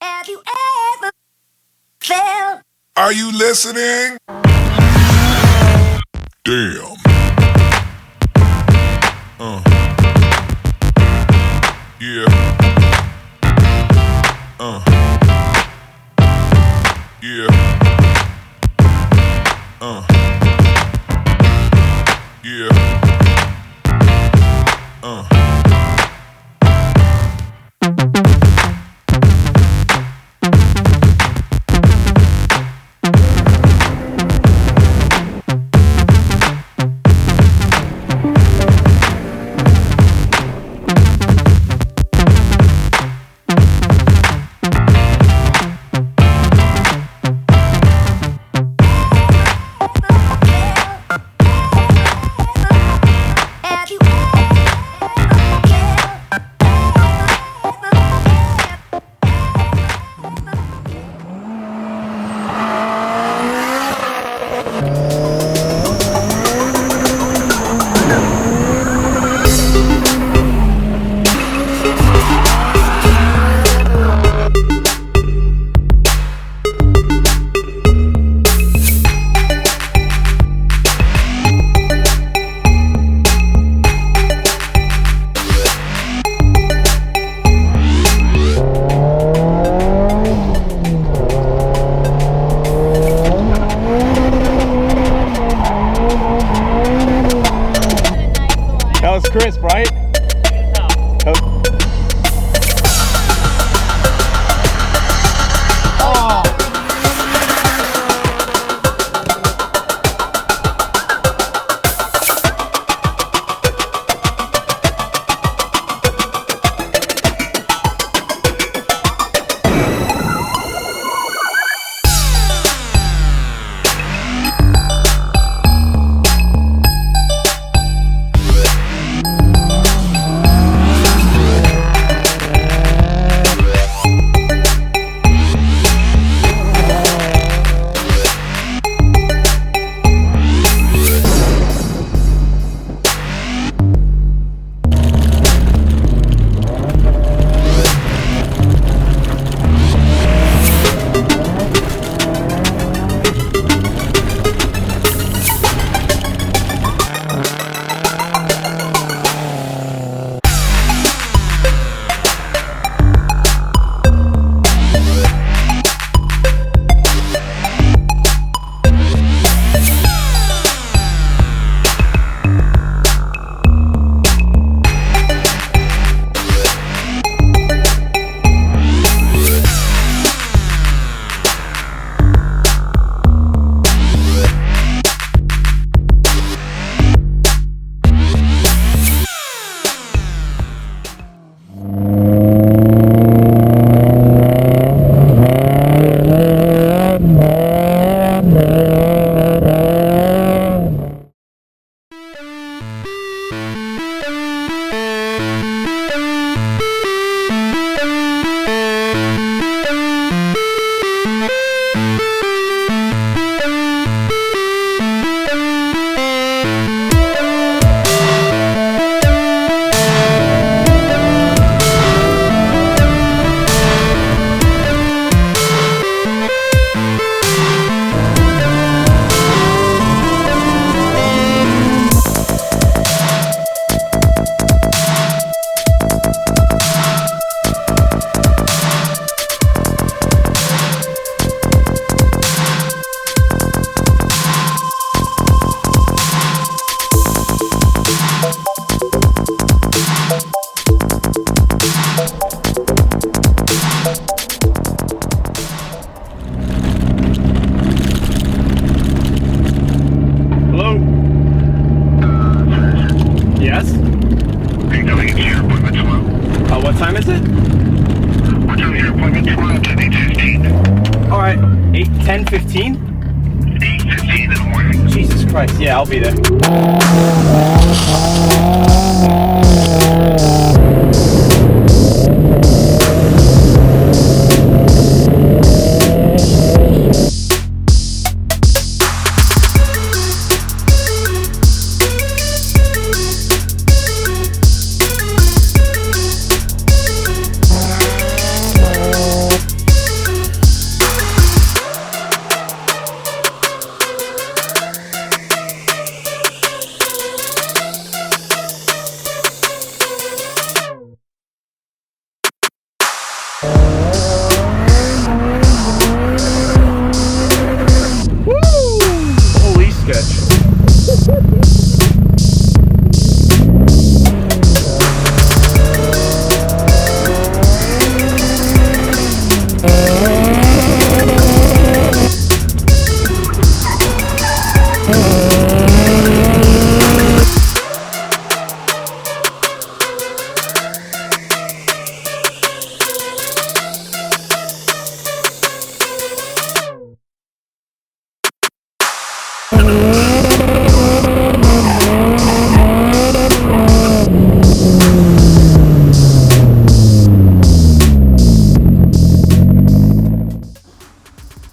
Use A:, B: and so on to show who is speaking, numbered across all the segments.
A: Have you ever felt?
B: Are you listening? Damn. Yeah. Yeah. Yeah.
A: Have you
C: That was crisp, right? Hello? Yes?
D: Are you coming into your appointment tomorrow?
C: What time is it?
D: What time is your appointment tomorrow? It's at 8:15.
C: Alright, 8, 10, 15?
D: 8:15 in the morning.
C: Jesus Christ, yeah, I'll be there. Holy sketch.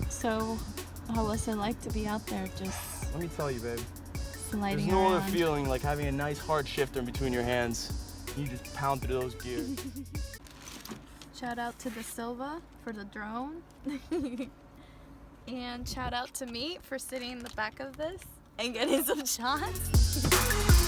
E: So, how was it like to be out there just
C: Let me tell you, babe.
E: sliding
C: There's no
E: around?
C: other feeling like having a nice hard shifter in between your hands. You just pound through those gears.
E: Shout out to the Silva for the drone. And shout out to me for sitting in the back of this and getting some shots.